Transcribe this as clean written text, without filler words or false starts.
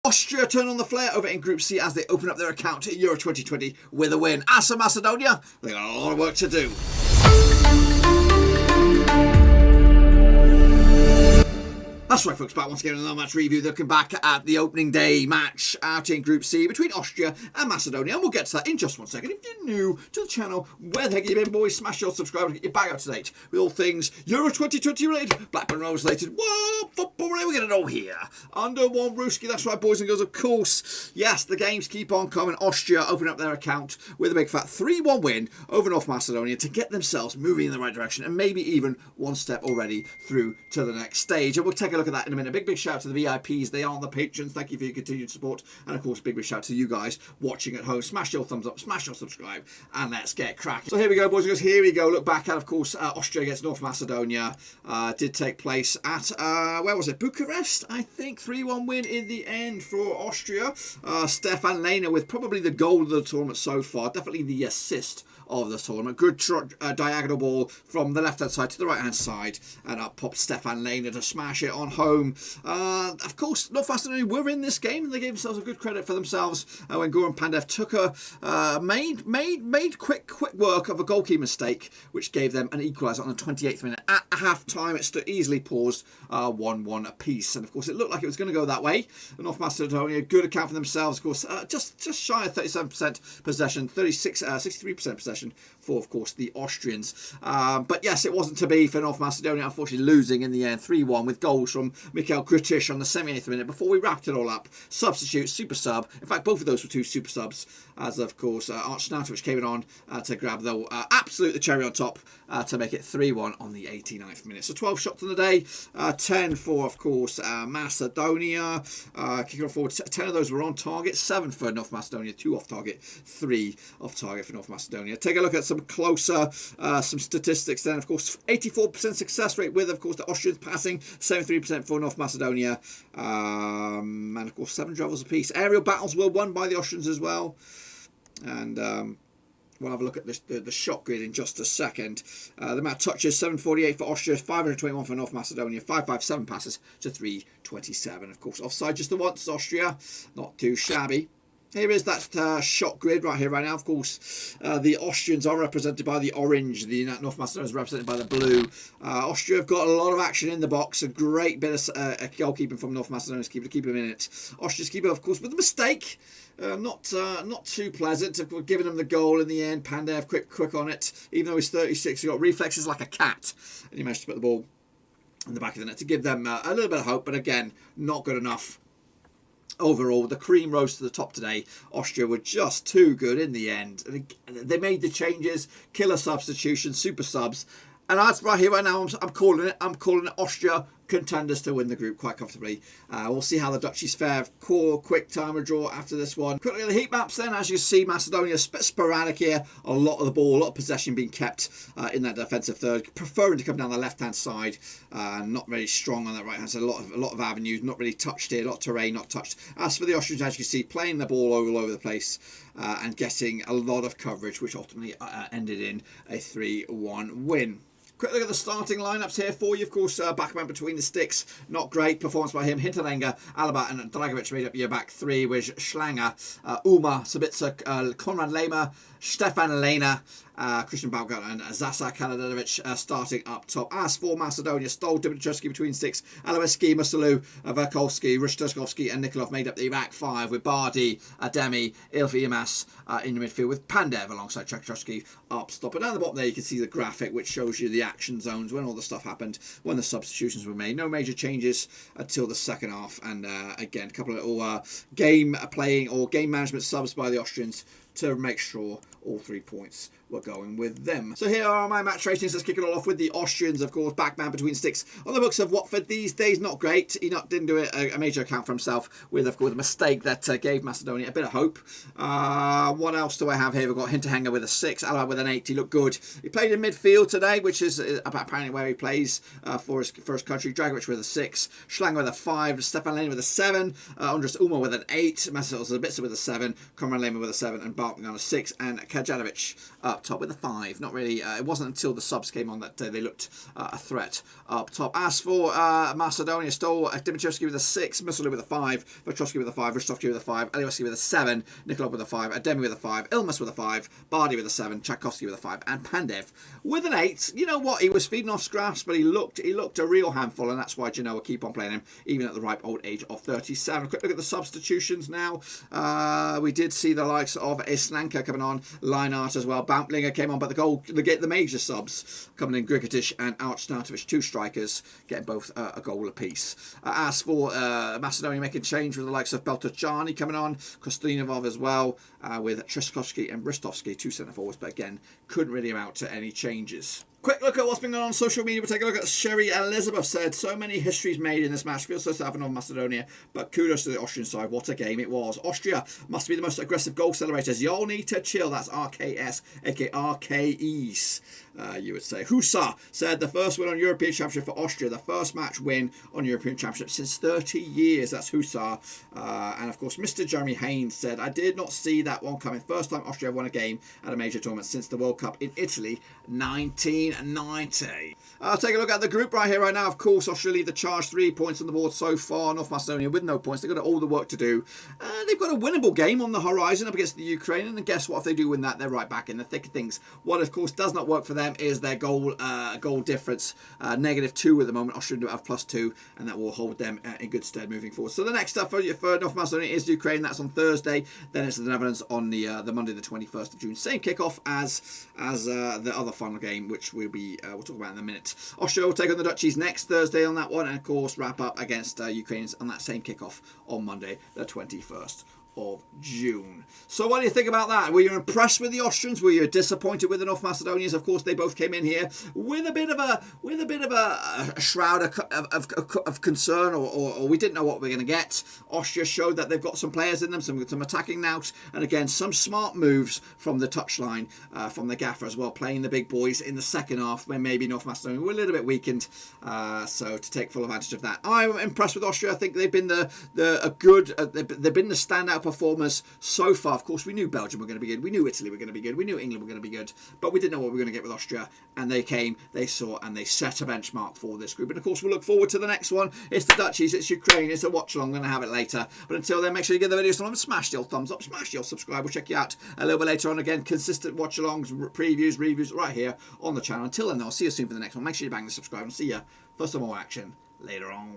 Austria turn on the flare over in Group C as they open up their account at Euro 2020 with a win. As for Macedonia, they got a lot of work to do. That's right, folks, back once again in another match review, looking back at the opening day match out in Group C between Austria and Macedonia, and we'll get to that in just one second. If you're new to the channel, where the heck have you been, boys? Smash your subscribe and get your bag up to date with all things Euro 2020 related, Blackburn Rovers related, whoa, football related, we're going to know here. Under one Ruski, that's right, boys and girls, of course. Yes, the games keep on coming. Austria open up their account with a big fat 3-1 win over North Macedonia to get themselves moving in the right direction and maybe even one step already through to the next stage. And we'll take a look at that in a minute. Big shout out to the VIPs. They are the patrons. Thank you for your continued support. And of course, big shout out to you guys watching at home. Smash your thumbs up, smash your subscribe, and let's get cracking. So here we go, boys and girls. Here we go. Look back at, of course, Austria against North Macedonia. Did take place at, where was it? Bucharest, I think. 3-1 win in the end for Austria. Stefan Lainer with probably the goal of the tournament so far. Definitely the assist of the tournament. Good diagonal ball from the left hand side to the right hand side, and up popped Stefan Lainer to smash it on home. Of course, North Macedonia were in this game and they gave themselves a good credit for themselves when Goran Pandev took made quick work of a goalkeeper mistake, which gave them an equaliser on the 28th minute. At half time, it stood easily paused 1-1 apiece, and of course it looked like it was going to go that way. North Macedonia, good account for themselves, of course, just shy of 37% possession, 63% possession for, of course, the Austrians. But yes, it wasn't to be for North Macedonia, unfortunately losing in the end 3-1 with goals from Gregoritsch on the 78th minute. Before we wrapped it all up, substitute, super sub. In fact, both of those were two super subs, as of course Arnautovic came on to grab the absolute cherry on top to make it 3-1 on the 89th minute. So 12 shots on the day, 10 for, of course, Macedonia. Kicking off forward, 10 of those were on target, 7 for North Macedonia, 2 off target, 3 off target for North Macedonia. Take a look at some closer, some statistics then. Of course, 84% success rate with, of course, the Austrians passing, 73% for North Macedonia, and of course 7 travels apiece. Aerial battles were won by the Austrians as well, and we'll have a look at the shot grid in just a second. The amount of touches, 748 for Austria, 521 for North Macedonia, 557 passes to 327. Of course, offside just the once, Austria, not too shabby. Here is that shot grid right here, right now. Of course, the Austrians are represented by the orange. The North Macedonia is represented by the blue. Austria have got a lot of action in the box. A great bit of goalkeeping from North Macedonia's keeper to keep them in it. Austria's keeper, of course, with a mistake. Not too pleasant. Giving them the goal in the end. Pandev quick on it. Even though he's 36, he's got reflexes like a cat. And he managed to put the ball in the back of the net to give them a little bit of hope. But again, not good enough. Overall, the cream rose to the top today. Austria were just too good in the end. They made the changes, killer substitutions, super subs. And that's right here, right now, I'm calling it. I'm calling it Austria contenders to win the group quite comfortably. We'll see how the Dutchies fare. Quick timer draw after this one. Quickly at the heat maps then. As you can see, Macedonia is a bit sporadic here. A lot of the ball, a lot of possession being kept in that defensive third. Preferring to come down the left-hand side. Not very strong on that right-hand side. A lot of avenues. Not really touched here. A lot of terrain not touched. As for the Austrians, as you can see, playing the ball all over the place. And getting a lot of coverage, which ultimately ended in a 3-1 win. Quick look at the starting lineups here for you. Of course, backman between the sticks. Not great performance by him. Hinteregger, Alaba and Dragovic made up your back three with Schlanger, Uma, Sabitzer, Konrad Lehmer, Stefan Lainer, Christian Baumgart and Zasa Kalanovic starting up top. As for Macedonia, Stol, Dimitrievski between sticks, Alaveski, Musalu, Verkovsky, Rustovsky and Nikolov made up the back five with Bardi, Ademi, Ilfiamas in the midfield with Pandev alongside Tchaikovsky up top. And down the bottom there you can see the graphic which shows you the action zones, when all the stuff happened, when the substitutions were made. No major changes until the second half, and again a couple of little game playing or game management subs by the Austrians to make sure all 3 points were going with them. So here are my match ratings. Let's kick it all off with the Austrians, of course. Backman between sticks on the books of Watford these days. Not great. He didn't do a major account for himself with, of course, a mistake that gave Macedonia a bit of hope. What else do I have here? We've got Hinteregger with a 6, Alaba with an 8. He looked good. He played in midfield today, which is apparently where he plays for his country. Dragovic with a 6, Schlanger with a 5, Stefan Lainer with a 7, Andres Uma with an 8, Massaos Zabitzer with a 7, Konrad Lehmer with a 7, and starting on a 6, and Kajanovic up top with a 5. Not really, it wasn't until the subs came on that they looked a threat up top. As for Macedonia, still Dimitrievski with a 6, Mussolini with a 5, Petrovsky with a 5, Ristovsky with a 5, Alievski with a 7, Nikolov with a 5, Ademi with a 5, Ilmas with a 5, Bardi with a 7, Tchaikovsky with a 5, and Pandev with an 8. You know what? He was feeding off scraps, but he looked a real handful, and that's why Genoa will keep on playing him, even at the ripe old age of 37. A quick look at the substitutions now. We did see the likes of Islanka coming on, Leinart as well. Baumplinger came on, but the major subs coming in, Gregoritsch and Arnautovic, 2 strikers, getting both a goal apiece. As for Macedonia making change with the likes of Beltociani coming on, Kostinovov as well, with Triskovsky and Bristovsky, 2 centre forwards, but again, couldn't really amount to any changes. Quick look at what's been going on social media. We'll take a look at Sherry Elizabeth said, so many histories made in this match. Feels so sad for North Macedonia, but kudos to the Austrian side. What a game it was. Austria must be the most aggressive goal accelerators. Y'all need to chill. That's RKS, aka RKEs. You would say. Husa said the first win on European Championship for Austria. The first match win on European Championship since 30 years. That's Husa. And of course, Mr. Jeremy Haynes said, I did not see that one coming. First time Austria won a game at a major tournament since the World Cup in Italy, 1990. I'll take a look at the group right here, right now. Of course, Austria lead the charge, 3 points on the board so far. North Macedonia with no points. They've got all the work to do. They've got a winnable game on the horizon up against the Ukraine. And guess what? If they do win that, they're right back in the thick of things. What, of course, does not work for them is their goal difference. -2 at the moment. Austria do have +2, and that will hold them in good stead moving forward. So the next stuff for North Macedonia is Ukraine. That's on Thursday. Then it's the Netherlands on the Monday, the 21st of June. Same kickoff as the other final game, which we'll talk about in a minute. Austria will take on the Dutchies next Thursday on that one, and of course wrap up against Ukrainians on that same kickoff on Monday, the 21st of June. So what do you think about that? Were you impressed with the Austrians? Were you disappointed with the North Macedonians? Of course, they both came in here with a bit of a shroud of concern, or we didn't know what we were going to get. Austria showed that they've got some players in them, some attacking nous, and again some smart moves from the touchline, from the gaffer as well, playing the big boys in the second half when maybe North Macedonia were a little bit weakened. So to take full advantage of that, I'm impressed with Austria. I think they've been they've been the standout performers so far. Of course, we knew Belgium were going to be good. We knew Italy were going to be good. We knew England were going to be good. But we didn't know what we were going to get with Austria. And they came, they saw, and they set a benchmark for this group. And of course, we'll look forward to the next one. It's the Dutchies, it's Ukraine, it's a watch along. I'm going to have it later. But until then, make sure you give the video some love, smash the old thumbs up, smash the old subscribe. We'll check you out a little bit later on. Again, consistent watch alongs, previews, reviews right here on the channel. Until then, I'll see you soon for the next one. Make sure you bang the subscribe and see you for some more action later on.